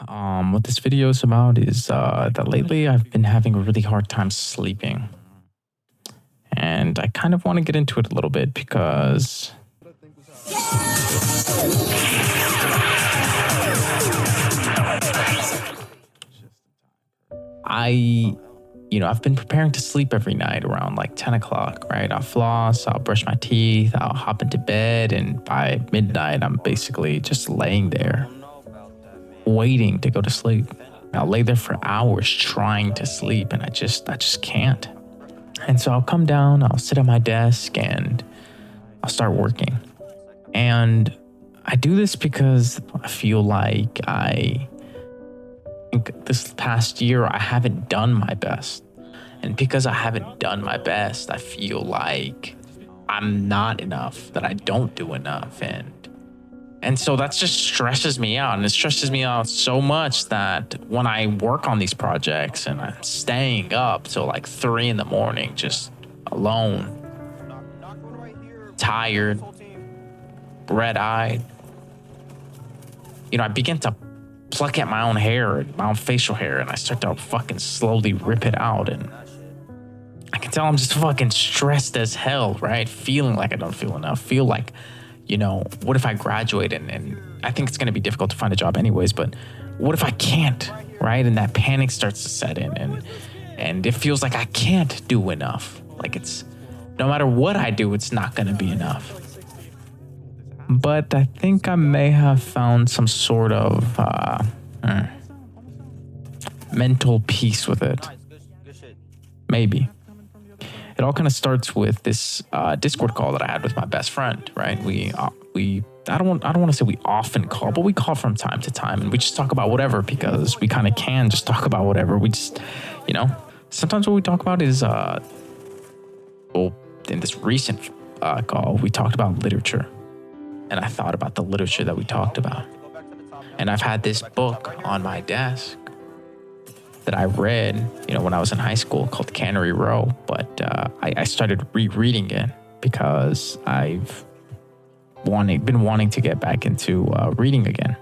What this video is about is that lately I've been having a really hard time sleeping. And I kind of want to get into it a little bit because I've been preparing to sleep every night around like 10 o'clock, right? I'll floss, I'll brush my teeth, I'll hop into bed, and by midnight, I'm basically just laying there, waiting to go to sleep. I'll lay there for hours trying to sleep, and I just can't. And so I'll come down, I'll sit at my desk, and I'll start working. And I do this because I feel like I think this past year I haven't done my best. And because I haven't done my best, I feel like I'm not enough, that I don't do enough. And so that just stresses me out. And it stresses me out so much that when I work on these projects and I'm staying up till like 3 a.m, just alone, tired, red-eyed, I begin to pluck at my own hair, my own facial hair, and I start to fucking slowly rip it out. And I can tell I'm just fucking stressed as hell, right? Feeling like I don't feel enough. Feel like, what if I graduate and I think it's going to be difficult to find a job anyways, but what if I can't, right? And that panic starts to set in and it feels like I can't do enough. Like it's, no matter what I do, it's not going to be enough. But I think I may have found some sort of mental peace with it. Maybe. It all kind of starts with this Discord call that I had with my best friend, right? I don't want to say we often call, but we call from time to time, and we just talk about whatever because we kind of can just talk about whatever. We just, sometimes what we talk about is, in this recent call, we talked about literature, and I thought about the literature that we talked about, and I've had this book on my desk that I read, when I was in high school called Cannery Row, but I started rereading it because I've been wanting to get back into reading again.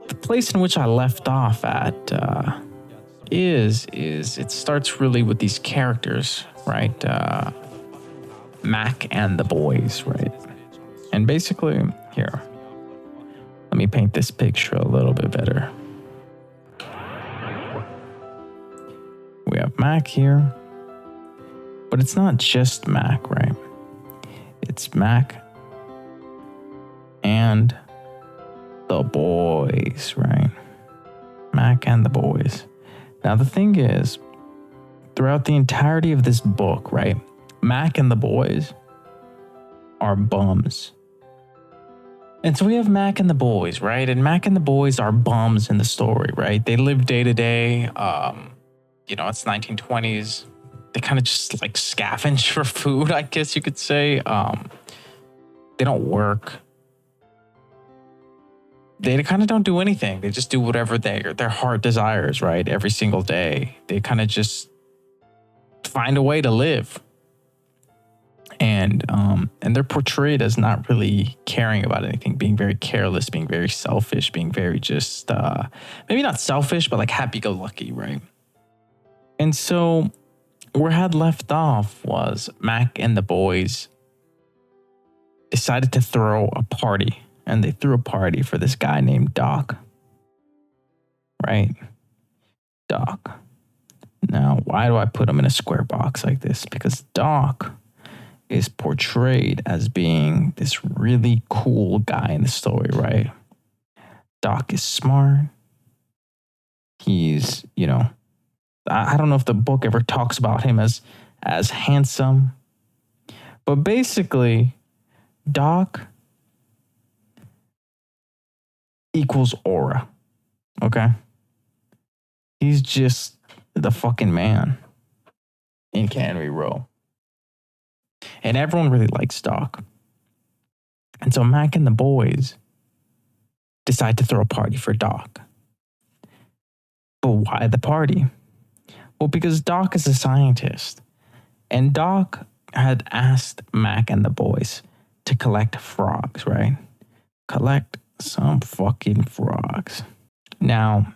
The place in which I left off at is it starts really with these characters, right? Mac and the boys, right? And basically, here, let me paint this picture a little bit better. We have Mac here, but it's not just Mac, right? It's Mac and the boys, right? Mac and the boys. Now, the thing is, throughout the entirety of this book, right, Mac and the boys are bums. And so we have Mac and the boys, right? And Mac and the boys are bums in the story, right? They live day to day. It's 1920s. They kind of just like scavenge for food, I guess you could say. They don't work. They kind of don't do anything. They just do whatever their heart desires, right? Every single day. They kind of just find a way to live. And they're portrayed as not really caring about anything, being very careless, being very selfish, being very just, maybe not selfish, but like happy-go-lucky, right? And so where I had left off was Mac and the boys decided to throw a party. And they threw a party for this guy named Doc. Right? Doc. Now, why do I put him in a square box like this? Because Doc is portrayed as being this really cool guy in the story, right? Doc is smart. He's, I don't know if the book ever talks about him as handsome, but basically, Doc equals aura, okay? He's just the fucking man in Cannery Row. And everyone really likes Doc. And so Mac and the boys decide to throw a party for Doc. But why the party? Well, because Doc is a scientist, and Doc had asked Mac and the boys to collect frogs, right? Collect some fucking frogs. Now,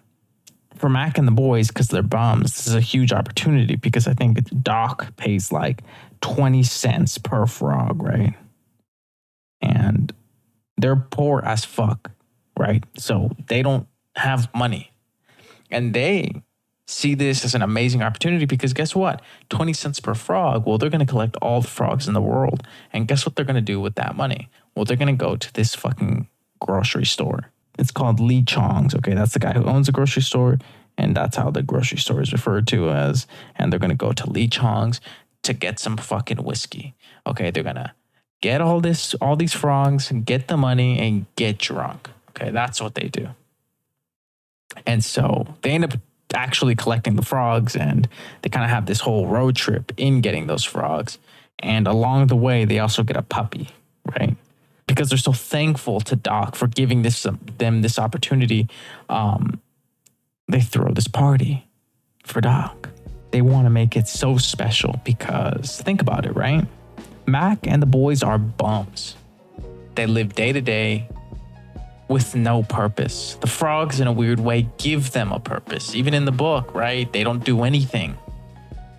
for Mac and the boys, because they're bums, this is a huge opportunity because I think Doc pays like 20 cents per frog, right? And they're poor as fuck, right? So they don't have money. And they see this as an amazing opportunity because guess what? 20 cents per frog. Well, they're going to collect all the frogs in the world. And guess what they're going to do with that money? Well, they're going to go to this fucking grocery store. It's called Lee Chong's. Okay. That's the guy who owns the grocery store. And that's how the grocery store is referred to as. And they're going to go to Lee Chong's to get some fucking whiskey. Okay. They're going to get all these frogs, get the money, and get drunk. Okay. That's what they do. And so they end up actually collecting the frogs, and they kind of have this whole road trip in getting those frogs. And along the way, they also get a puppy, right? Because they're so thankful to Doc for giving them this opportunity. They throw this party for Doc. They want to make it so special because think about it, right? Mac and the boys are bums. They live day to day with no purpose. The frogs, in a weird way, give them a purpose. Even in the book, right? They don't do anything.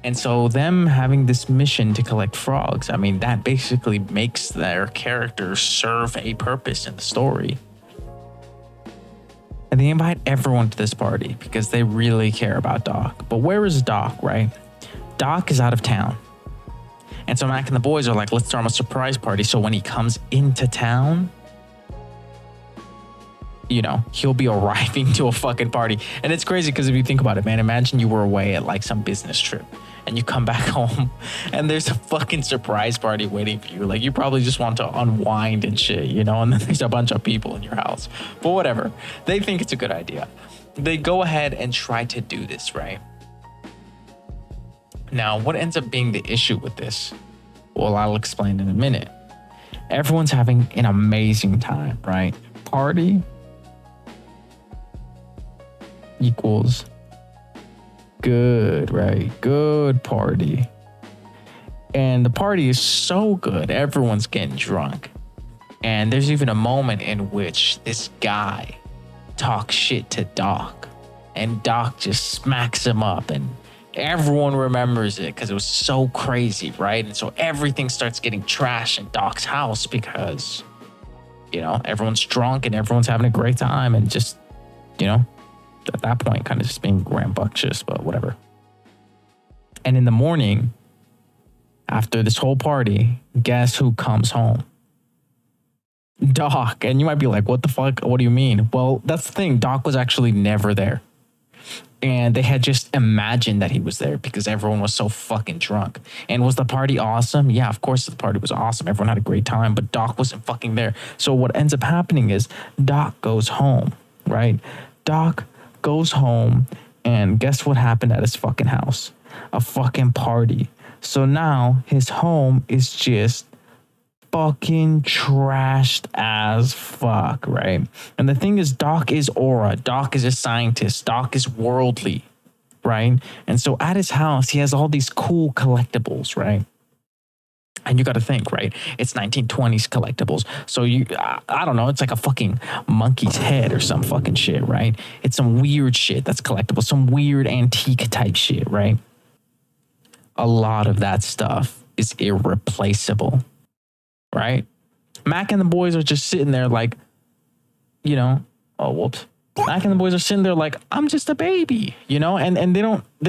And so them having this mission to collect frogs, I mean, that basically makes their characters serve a purpose in the story. And they invite everyone to this party because they really care about Doc. But where is Doc, right? Doc is out of town. And so Mac and the boys are like, let's throw him a surprise party. So when he comes into town, you know, he'll be arriving to a fucking party. And it's crazy because if you think about it, man, imagine you were away at like some business trip and you come back home and there's a fucking surprise party waiting for you. Like you probably just want to unwind and shit, you know, and then there's a bunch of people in your house. But whatever. They think it's a good idea. They go ahead and try to do this, right? Now, what ends up being the issue with this? Well, I'll explain in a minute. Everyone's having an amazing time, right? Party equals good, right? Good party. And the party is so good, everyone's getting drunk. And there's even a moment in which this guy talks shit to Doc, and Doc just smacks him up, and everyone remembers it because it was so crazy, right? And so everything starts getting trashed in Doc's house because, you know, everyone's drunk and everyone's having a great time and just, you know, at that point kind of just being rambunctious, but whatever. And in the morning, after this whole party, guess who comes home? Doc. And you might be like, what the fuck? What do you mean? Well, that's the thing. Doc was actually never there. And they had just imagined that he was there because everyone was so fucking drunk. And was the party awesome? Yeah, of course the party was awesome. Everyone had a great time, but Doc wasn't fucking there. So what ends up happening is Doc goes home, right? Doc goes home, and guess what happened at his fucking house? A fucking party. So now his home is just fucking trashed as fuck, right? And the thing is, Doc is aura. Doc is a scientist. Doc is worldly, right? And so at his house, he has all these cool collectibles, right? And you got to think, right? It's 1920s collectibles. So I don't know, it's like a fucking monkey's head or some fucking shit, right? It's some weird shit that's collectible, some weird antique type shit, right? A lot of that stuff is irreplaceable, right? Mac and the boys are just sitting there like, you know, oh, whoops. Mac and the boys are sitting there like, I'm just a baby, you know? And they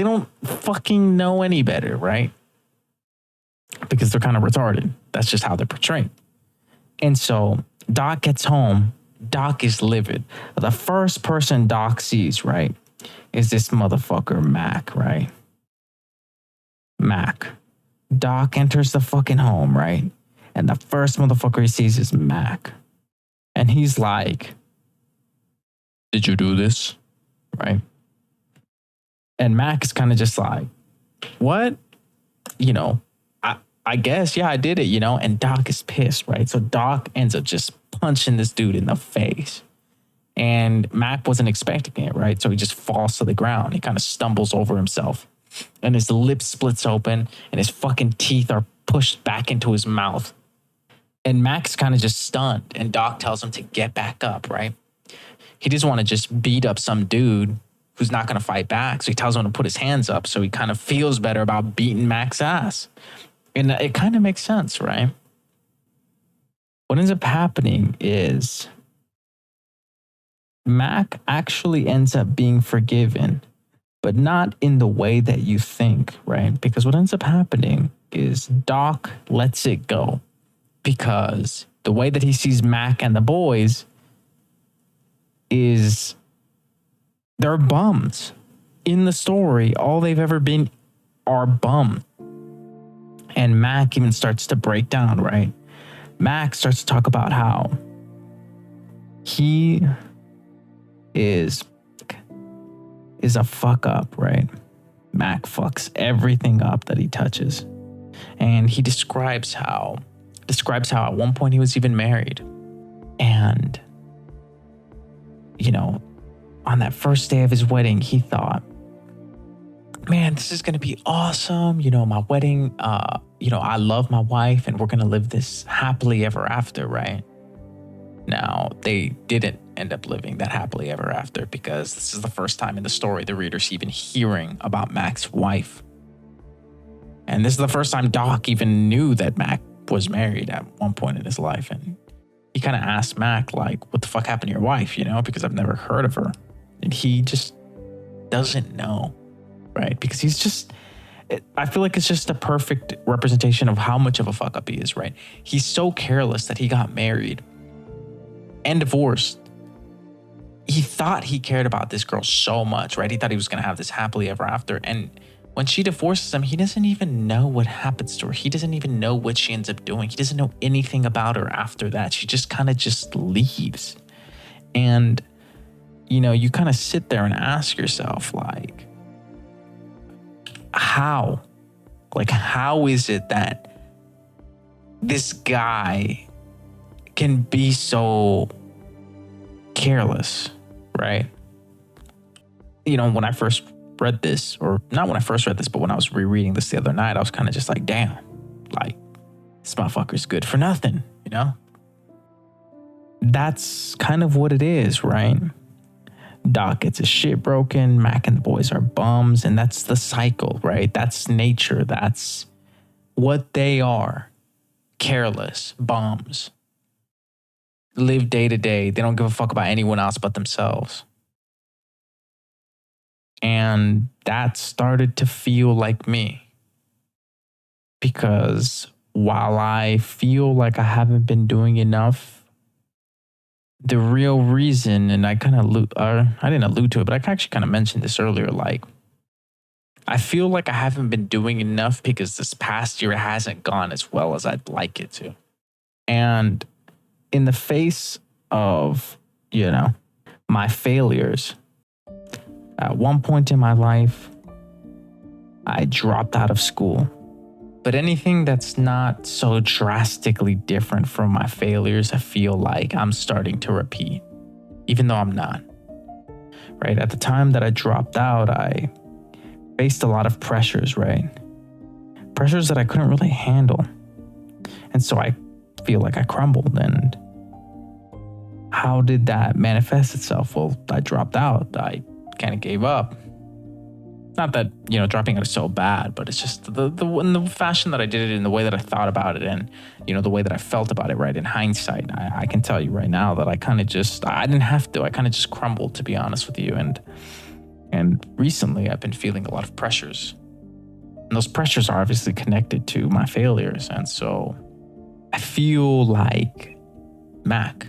don't fucking know any better, right? Because they're kind of retarded. That's just how they're portrayed. And so Doc gets home. Doc is livid. The first person Doc sees, right, is this motherfucker Mac, right? Mac. Doc enters the fucking home, right? And the first motherfucker he sees is Mac. And he's like, did you do this? Right? And Mac is kind of just like, what? You know, I guess, yeah, I did it, you know? And Doc is pissed, right? So Doc ends up just punching this dude in the face. And Mac wasn't expecting it, right? So he just falls to the ground. He kind of stumbles over himself. And his lip splits open and his fucking teeth are pushed back into his mouth. And Mac's kind of just stunned. And Doc tells him to get back up, right? He doesn't want to just beat up some dude who's not going to fight back. So he tells him to put his hands up. So he kind of feels better about beating Mac's ass. And it kind of makes sense, right? What ends up happening is Mac actually ends up being forgiven, but not in the way that you think, right? Because what ends up happening is Doc lets it go because the way that he sees Mac and the boys is they're bums. In the story, all they've ever been are bums. And Mac even starts to break down, right? Mac starts to talk about how he is a fuck up, right? Mac fucks everything up that he touches. And he describes how at one point he was even married. And, you know, on that first day of his wedding, he thought, man, this is going to be awesome. You know, my wedding, I love my wife and we're going to live this happily ever after, right? Now, they didn't end up living that happily ever after because this is the first time in the story the reader's even hearing about Mac's wife. And this is the first time Doc even knew that Mac was married at one point in his life. And he kind of asked Mac, like, what the fuck happened to your wife, you know, because I've never heard of her. And he just doesn't know, right? Because I feel like it's just a perfect representation of how much of a fuck up he is, right? He's so careless that he got married and divorced. He thought he cared about this girl so much, right? He thought he was going to have this happily ever after. And when she divorces him, he doesn't even know what happens to her. He doesn't even know what she ends up doing. He doesn't know anything about her after that. She just kind of just leaves. And, you know, you kind of sit there and ask yourself, like, how? Like, how is it that this guy can be so careless, right? You know, when I first read this, or not when I first read this, but when I was rereading this the other night, I was kind of just like, damn, like, this motherfucker's good for nothing, you know? That's kind of what it is, right? Doc gets his shit broken, Mac and the boys are bums, and that's the cycle, right? That's nature. That's what they are. Careless, bums. Live day to day. They don't give a fuck about anyone else but themselves. And that started to feel like me. Because while I feel like I haven't been doing enough, the real reason, and I kind of I didn't allude to it, but I actually kind of mentioned this earlier, like, I feel like I haven't been doing enough because this past year hasn't gone as well as I'd like it to. And in the face of, you know, my failures, at one point in my life, I dropped out of school. But anything that's not so drastically different from my failures, I feel like I'm starting to repeat, even though I'm not. Right? At the time that I dropped out, I faced a lot of pressures, right? Pressures that I couldn't really handle. And so I feel like I crumbled. And how did that manifest itself? Well, I dropped out. I kind of gave up. Not that, you know, dropping out is so bad, but it's just in the fashion that I did it, in the way that I thought about it, and, you know, the way that I felt about it, right? In hindsight, I can tell you right now that I didn't have to. I kind of just crumbled, to be honest with you. And recently I've been feeling a lot of pressures. And those pressures are obviously connected to my failures. And so I feel like Mac.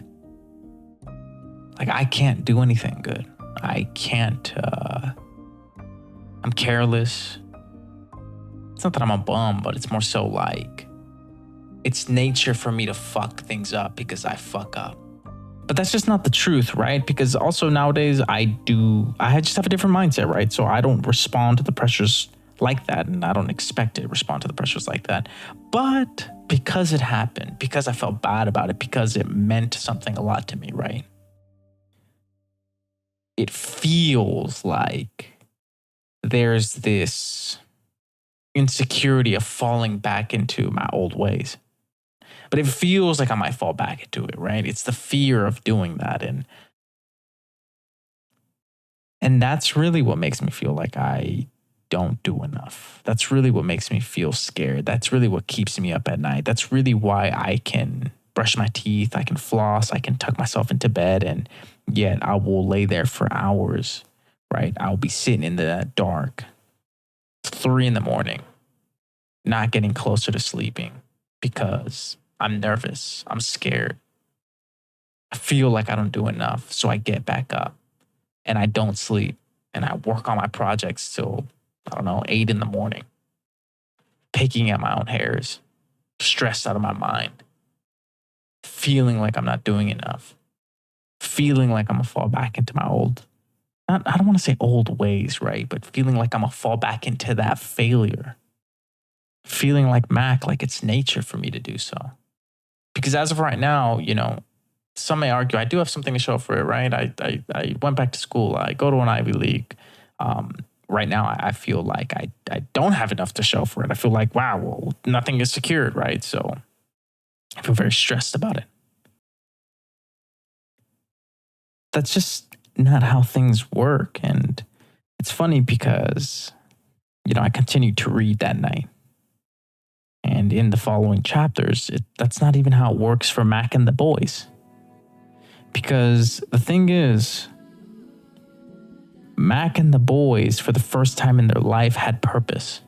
Like, I can't do anything good. I can't, I'm careless. It's not that I'm a bum, but it's more so like, it's nature for me to fuck things up because I fuck up. But that's just not the truth, right? Because also nowadays I just have a different mindset, right? So I don't respond to the pressures like that, and I don't expect to respond to the pressures like that. But because it happened, because I felt bad about it, because it meant something a lot to me, right? It feels like there's this insecurity of falling back into my old ways. But it feels like I might fall back into it, right? It's the fear of doing that. And And that's really what makes me feel like I don't do enough. That's really what makes me feel scared. That's really what keeps me up at night. That's really why I can brush my teeth, I can floss, I can tuck myself into bed, and yet I will lay there for hours, right? I'll be sitting in the dark, 3 a.m, not getting closer to sleeping because I'm nervous, I'm scared. I feel like I don't do enough. So I get back up and I don't sleep and I work on my projects till, I don't know, 8 a.m, picking at my own hairs, stressed out of my mind, feeling like I'm not doing enough, feeling like I'm gonna fall back into my I don't want to say old ways, right? But feeling like I'm gonna fall back into that failure, feeling like Mac, like it's nature for me to do so. Because as of right now, some may argue I do have something to show for it, right? I went back to school. I go to an Ivy League. Right now, I feel like I don't have enough to show for it. I feel like, wow, well, nothing is secured, right? So I feel very stressed about it. That's just not how things work. And it's funny because, I continued to read that night. And in the following chapters, that's not even how it works for Mac and the boys. Because the thing is, Mac and the boys, for the first time in their life, had purpose.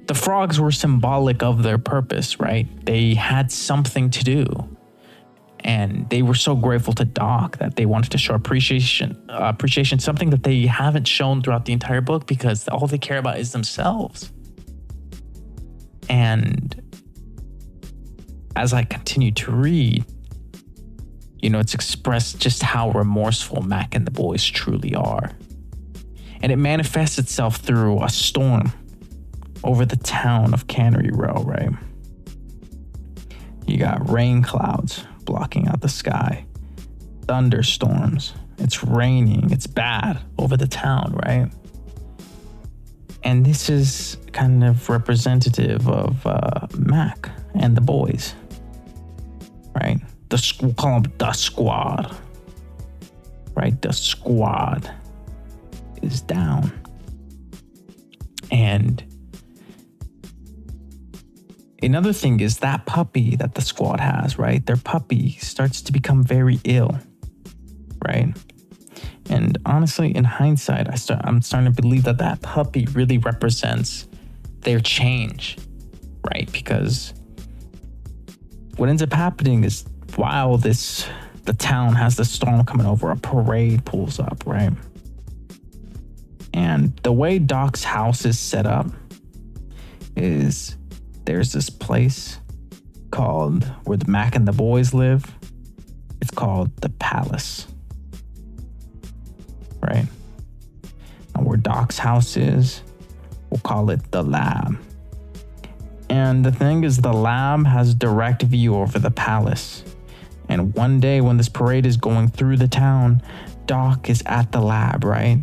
The frogs were symbolic of their purpose, right? They had something to do. And they were so grateful to Doc that they wanted to show appreciation, something that they haven't shown throughout the entire book because all they care about is themselves. And as I continue to read, it's expressed just how remorseful Mac and the boys truly are. And it manifests itself through a storm over the town of Cannery Row, right? You got rain clouds blocking out the sky, thunderstorms, it's raining, it's bad over the town, right? And this is kind of representative of Mac and the boys, right? We'll call them the squad, right? The squad is down. And another thing is that puppy that the squad has, right? Their puppy starts to become very ill, right? And honestly, in hindsight, I'm starting to believe that puppy really represents their change, right? Because what ends up happening is while the town has the storm coming over, a parade pulls up, right? And the way Doc's house is set up is there's this place called where the Mac and the boys live. It's called the Palace, right? And where Doc's house is, we'll call it the Lab. And the thing is, the Lab has direct view over the Palace. And one day when this parade is going through the town, Doc is at the Lab, right?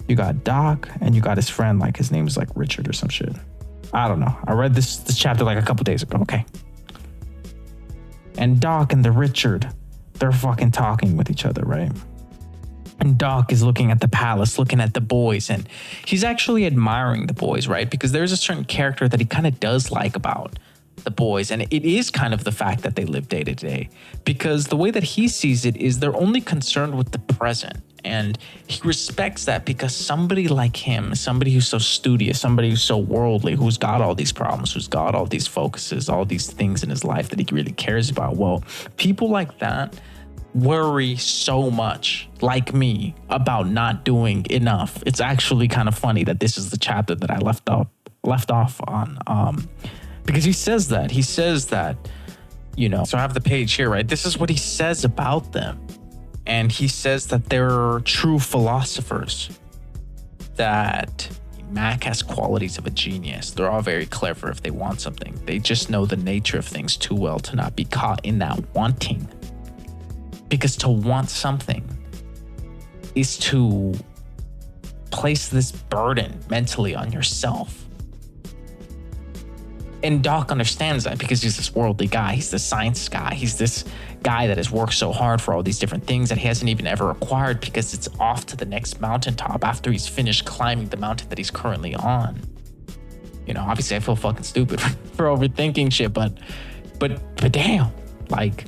You got Doc and you got his friend, like his name is like Richard or some shit. I don't know. I read this chapter like a couple days ago. Okay. And Doc and the Richard, they're fucking talking with each other, right? And Doc is looking at the palace, looking at the boys, and he's actually admiring the boys, right? Because there's a certain character that he kind of does like about the boys, and it is kind of the fact that they live day to day. Because the way that he sees it is they're only concerned with the present. And he respects that because somebody like him, somebody who's so studious, somebody who's so worldly, who's got all these problems, who's got all these focuses, all these things in his life that he really cares about. Well, people like that worry so much, like me, about not doing enough. It's actually kind of funny that this is the chapter that I left off on, because he says that, so I have the page here, right? This is what he says about them. And he says that they're true philosophers, that Mac has qualities of a genius. They're all very clever if they want something. They just know the nature of things too well to not be caught in that wanting. Because to want something is to place this burden mentally on yourself. And Doc understands that because he's this worldly guy. He's the science guy. He's this guy that has worked so hard for all these different things that he hasn't even ever acquired because it's off to the next mountaintop after he's finished climbing the mountain that he's currently on. You know, obviously I feel fucking stupid for overthinking shit, but damn, like,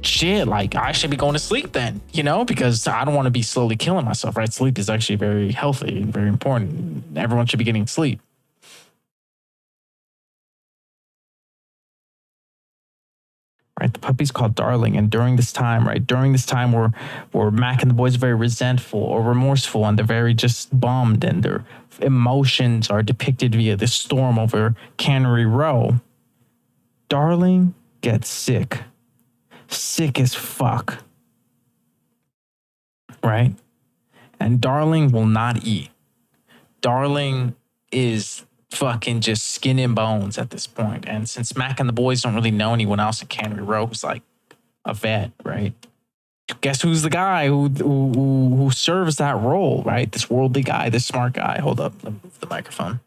shit, like I should be going to sleep then, you know, because I don't want to be slowly killing myself, right? Sleep is actually very healthy and very important. Everyone should be getting sleep. Right, the puppy's called Darling, and during this time, where Mac and the boys are very resentful or remorseful, and they're very just bummed, and their emotions are depicted via this storm over Cannery Row. Darling gets sick as fuck, right? And Darling will not eat. Darling is fucking just skin and bones at this point. And since Mac and the boys don't really know anyone else at Cannery Row who's like a vet, right? Guess who's the guy who serves that role, right? This worldly guy, this smart guy. Hold up, let me move the microphone.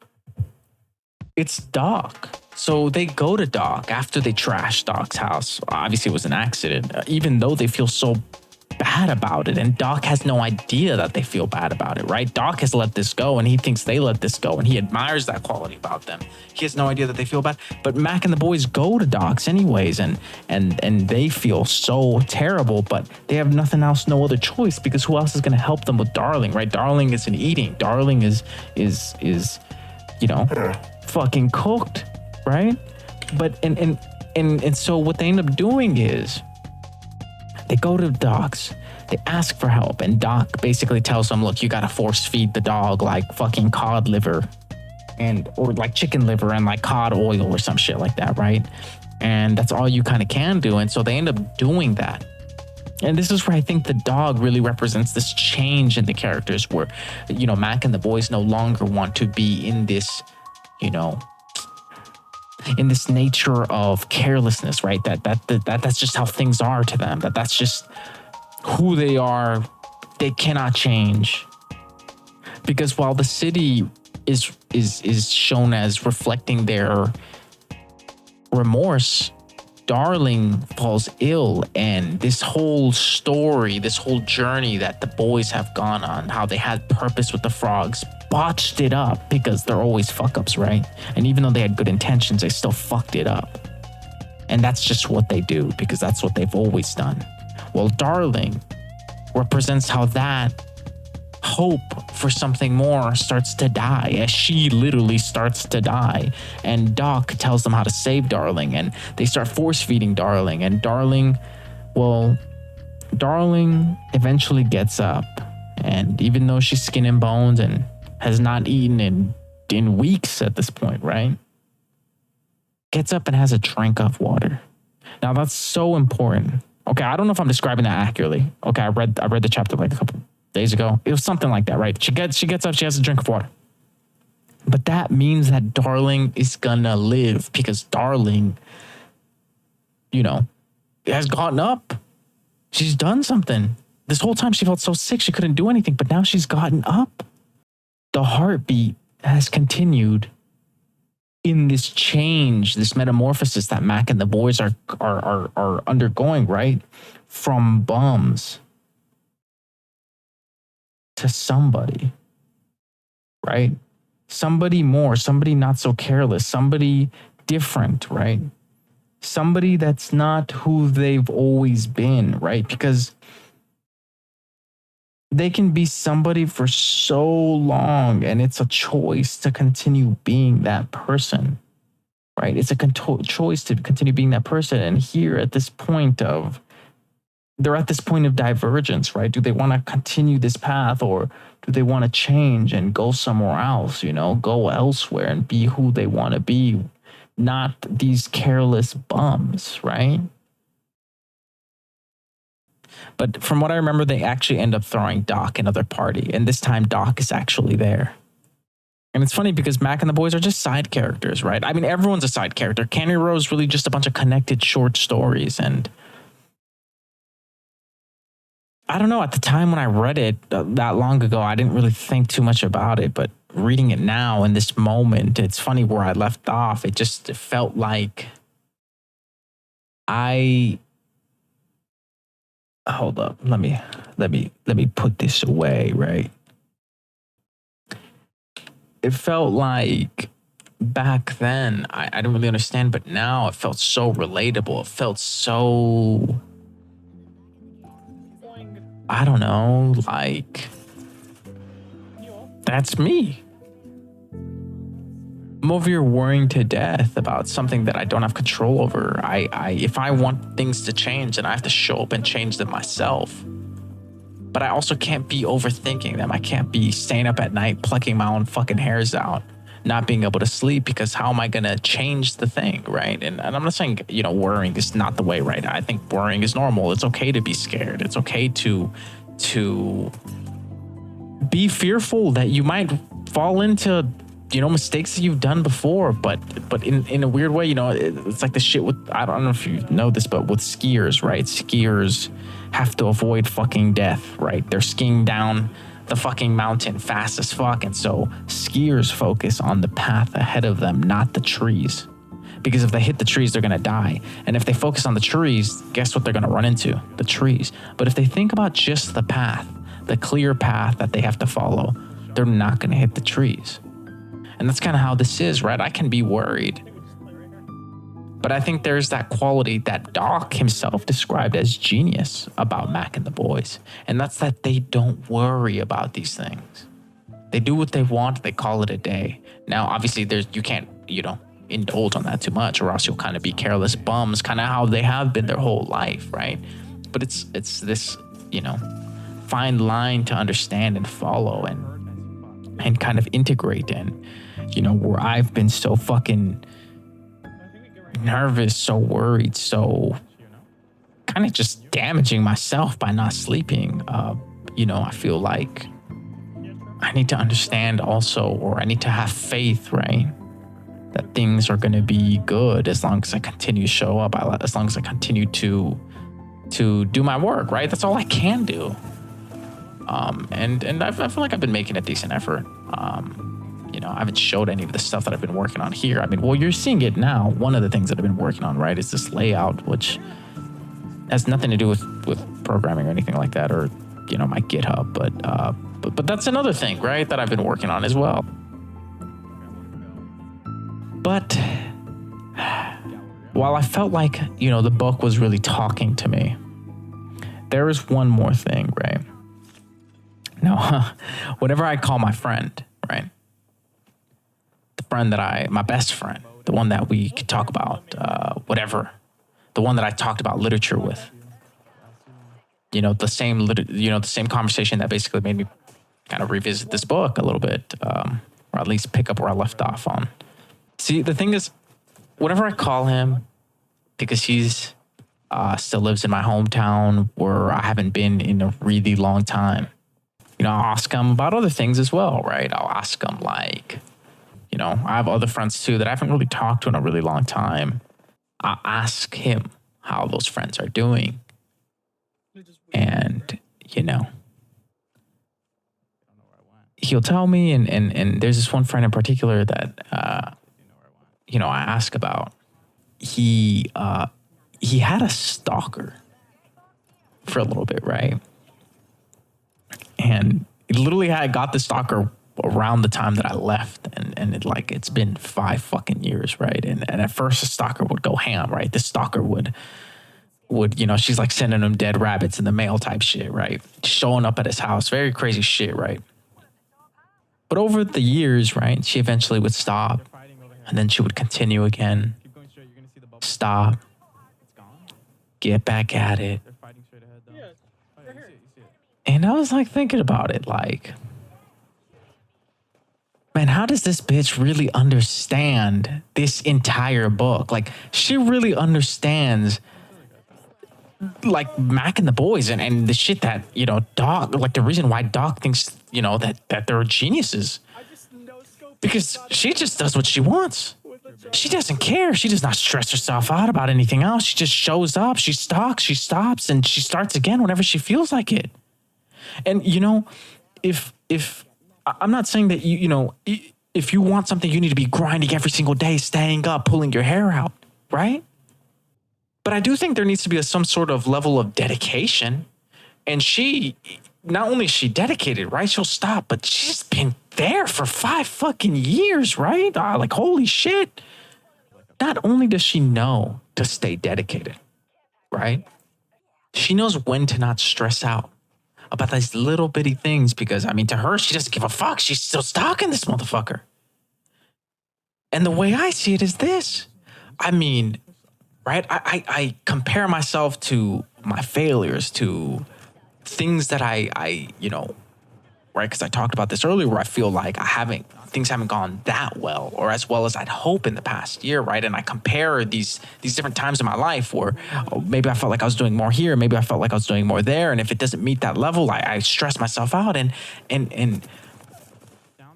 It's Doc. So they go to Doc after they trash Doc's house. Obviously, it was an accident, even though they feel so bad about it. And Doc has no idea that they feel bad about it, right? Doc has let this go and he thinks they let this go and he admires that quality about them. He has no idea that they feel bad. But Mac and the boys go to Doc's anyways and they feel so terrible, but they have nothing else, no other choice, because who else is going to help them with Darling, right? Darling isn't eating. Darling is you know, fucking cooked, right? But and so what they end up doing is they go to Doc's, they ask for help, and Doc basically tells them, look, you gotta force feed the dog like fucking cod liver or like chicken liver and like cod oil or some shit like that, right? And that's all you kind of can do. And so they end up doing that. And this is where I think the dog really represents this change in the characters where, you know, Mac and the boys no longer want to be in this, you know, in this nature of carelessness, right? That's just how things are to them. That's just who they are. They cannot change. Because while the city is shown as reflecting their remorse, Darling falls ill, and this whole story, this whole journey that the boys have gone on, how they had purpose with the frogs, botched it up because they're always fuck-ups, right? And even though they had good intentions, they still fucked it up. And that's just what they do because that's what they've always done. Well, Darling represents how that hope for something more starts to die as she literally starts to die. And Doc tells them how to save Darling, and they start force feeding Darling. And Darling eventually gets up, and even though she's skin and bones and has not eaten in weeks at this point, right? Gets up and has a drink of water. Now that's so important. Okay, I don't know if I'm describing that accurately. Okay, I read the chapter like a couple days ago. It was something like that, right? She gets up, she has a drink of water. But that means that Darling is gonna live because Darling, you know, has gotten up. She's done something. This whole time she felt so sick she couldn't do anything, but now she's gotten up. The heartbeat has continued in this change, this metamorphosis that Mac and the boys are undergoing, right? From bums to somebody, right? Somebody more, somebody not so careless, somebody different, right? Somebody that's not who they've always been, right? Because they can be somebody for so long, and it's a choice to continue being that person, right? It's a choice to continue being that person. And here at this point they're at this point of divergence, right? Do they want to continue this path, or do they want to change and go somewhere else, you know, go elsewhere and be who they want to be, not these careless bums, right? But from what I remember, they actually end up throwing Doc another party, and this time Doc is actually there. And it's funny because Mac and the boys are just side characters, right? I mean, everyone's a side character. Cannery Row is really just a bunch of connected short stories, and I don't know, at the time when I read it that long ago, I didn't really think too much about it, but reading it now in this moment, it's funny where I left off. It felt like I hold up. Let me put this away, right? It felt like back then I didn't really understand, but now it felt so relatable. It felt so, I don't know, like that's me. I'm over here worrying to death about something that I don't have control over. If I want things to change, then I have to show up and change them myself. But I also can't be overthinking them. I can't be staying up at night, plucking my own fucking hairs out, not being able to sleep, because how am I going to change the thing, right? And I'm not saying, worrying is not the way, right? I think worrying is normal. It's okay to be scared. It's okay to be fearful that you might fall into mistakes that you've done before, but in a weird way, it's like the shit with, I don't know if you know this, but with skiers, right? Skiers have to avoid fucking death, right? They're skiing down the fucking mountain fast as fuck, and so skiers focus on the path ahead of them, not the trees, because if they hit the trees, they're gonna die. And if they focus on the trees, guess what they're gonna run into? The trees. But if they think about just the path, the clear path that they have to follow, they're not gonna hit the trees. And that's kind of how this is, right? I can be worried. But I think there's that quality that Doc himself described as genius about Mac and the boys. And that's that they don't worry about these things. They do what they want, they call it a day. Now, obviously, you can't, indulge on that too much, or else you'll kind of be careless bums, kind of how they have been their whole life, right? But it's this, fine line to understand and follow and kind of integrate in. Where I've been so fucking nervous, so worried, so kind of just damaging myself by not sleeping. I feel like I need to understand also, or I need to have faith, right? That things are going to be good as long as I continue to show up, as long as I continue to do my work, right? That's all I can do. And I feel like I've been making a decent effort. I haven't showed any of the stuff that I've been working on here. I mean, well, you're seeing it now. One of the things that I've been working on, right, is this layout, which has nothing to do with programming or anything like that, or, my GitHub. But that's another thing, right, that I've been working on as well. But while I felt like, the book was really talking to me, there is one more thing, right? Now, whenever I call my friend, right? The friend my best friend, the one that we could talk about, whatever, the one that I talked about literature with, the same conversation that basically made me kind of revisit this book a little bit, or at least pick up where I left off on. See, the thing is, whenever I call him, because he's still lives in my hometown where I haven't been in a really long time, I'll ask him about other things as well, right? I'll ask him like, I have other friends too that I haven't really talked to in a really long time. I'll ask him how those friends are doing. And, he'll tell me, and there's this one friend in particular that, I ask about. He had a stalker for a little bit, right? And literally I got the stalker around the time that I left, and it's been 5 fucking years, right? And at first the stalker would go ham, right? The stalker would she's like sending him dead rabbits in the mail type shit, right? Showing up at his house, very crazy shit, right? But over the years, right, she eventually would stop, and then she would continue again, stop, get back at it. And I was like thinking about it, like, man, how does this bitch really understand this entire book? Like, she really understands, like, Mac and the boys and the shit that, Doc, like, the reason why Doc thinks, that they're geniuses. Because she just does what she wants. She doesn't care. She does not stress herself out about anything else. She just shows up, she stalks, she stops, and she starts again whenever she feels like it. And, if I'm not saying that if you want something, you need to be grinding every single day, staying up, pulling your hair out, right? But I do think there needs to be some sort of level of dedication. And she, not only is she dedicated, right? She'll stop, but she's been there for 5 fucking years, right? Like, holy shit. Not only does she know to stay dedicated, right? She knows when to not stress out about these little bitty things because, I mean, to her, she doesn't give a fuck. She's still stalking this motherfucker. And the way I see it is this. I mean, right? I compare myself to my failures, to things that I right? Because I talked about this earlier where I feel like things haven't gone that well or as well as I'd hope in the past year, right? And I compare these different times in my life where maybe I felt like I was doing more here, maybe I felt like I was doing more there. And if it doesn't meet that level, I stress myself out and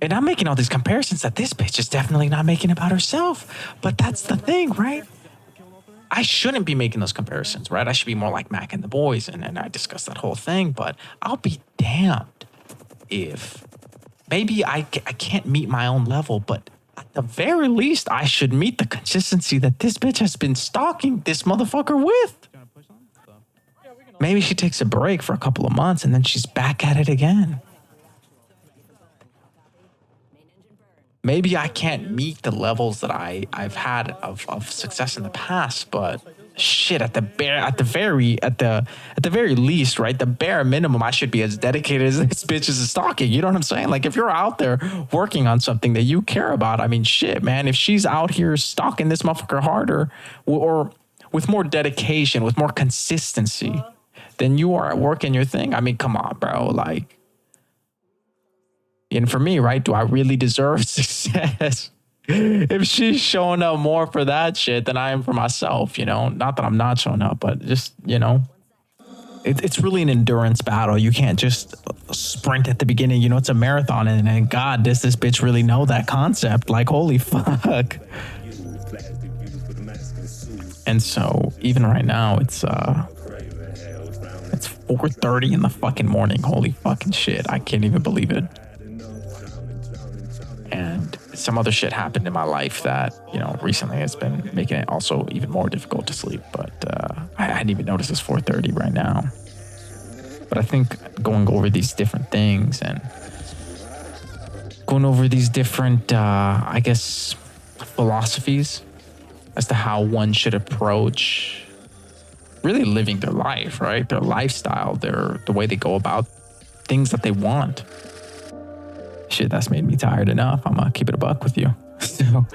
I'm making all these comparisons that this bitch is definitely not making about herself. But that's the thing, right? I shouldn't be making those comparisons, right? I should be more like Mac and the boys. And I discussed that whole thing, but I'll be damned if maybe I can't meet my own level, but at the very least, I should meet the consistency that this bitch has been stalking this motherfucker with. Maybe she takes a break for a couple of months and then she's back at it again. Maybe I can't meet the levels that I've had of success in the past, but shit, at the very least, right? The bare minimum, I should be as dedicated as this bitch is stalking. You know what I'm saying? Like, if you're out there working on something that you care about, I mean, shit, man, if she's out here stalking this motherfucker harder or with more dedication, with more consistency than you are at working your thing, I mean, come on, bro. Like, and for me, right, do I really deserve success? If she's showing up more for that shit than I am for myself, not that I'm not showing up, but just, it's really an endurance battle. You can't just sprint at the beginning. It's a marathon. And God, does this bitch really know that concept? Like, holy fuck. And so even right now, it's 4:30 in the fucking morning. Holy fucking shit. I can't even believe it. And some other shit happened in my life that, recently has been making it also even more difficult to sleep. But I hadn't even noticed it's 4:30 right now. But I think going over these different things and going over these different, philosophies as to how one should approach really living their life, right? Their lifestyle, the way they go about things that they want. Shit, that's made me tired enough. I'm gonna keep it a buck with you. So,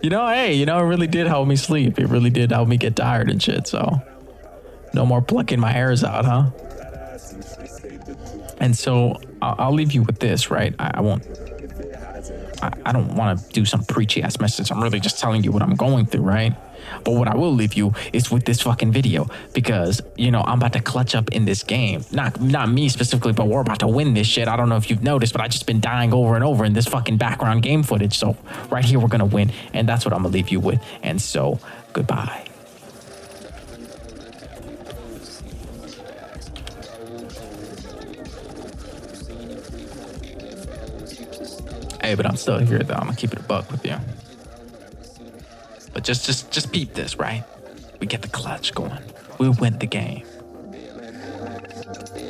it really did help me sleep. It really did help me get tired and shit. So, no more plucking my hairs out, huh? And so, I'll leave you with this, right? I don't want to do some preachy ass message. I'm really just telling you what I'm going through, right? But what I will leave you is with this fucking video because, I'm about to clutch up in this game. Not me specifically, but we're about to win this shit. I don't know if you've noticed, but I just been dying over and over in this fucking background game footage. So right here, we're going to win. And that's what I'm going to leave you with. And so goodbye. Hey, but I'm still here though. I'm going to keep it a buck with you. But just peep this, right? We get the clutch going. We win the game.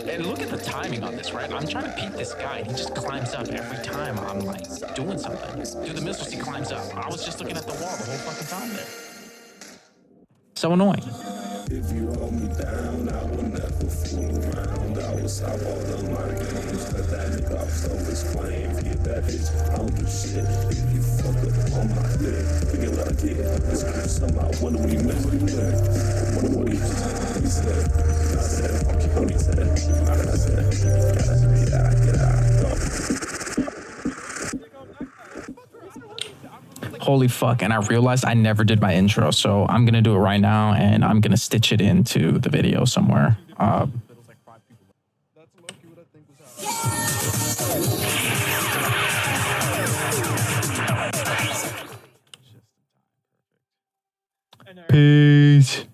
And look at the timing on this, right? I'm trying to peep this guy. He just climbs up every time I'm like doing something. Do the missiles, he climbs up. I was just looking at the wall the whole fucking time there. So annoying. If you hold me down, I will never fool around. I will stop all of my games. Let that nigga off so his claim. Get that bitch, I don't do shit. If you fuck up on my dick, figure what I did. This girl somehow, what do we miss? What do we said? I said, fuck you, he said. I said, get out, go. Holy fuck, and I realized I never did my intro, so I'm gonna do it right now, and I'm gonna stitch it into the video somewhere. Peace.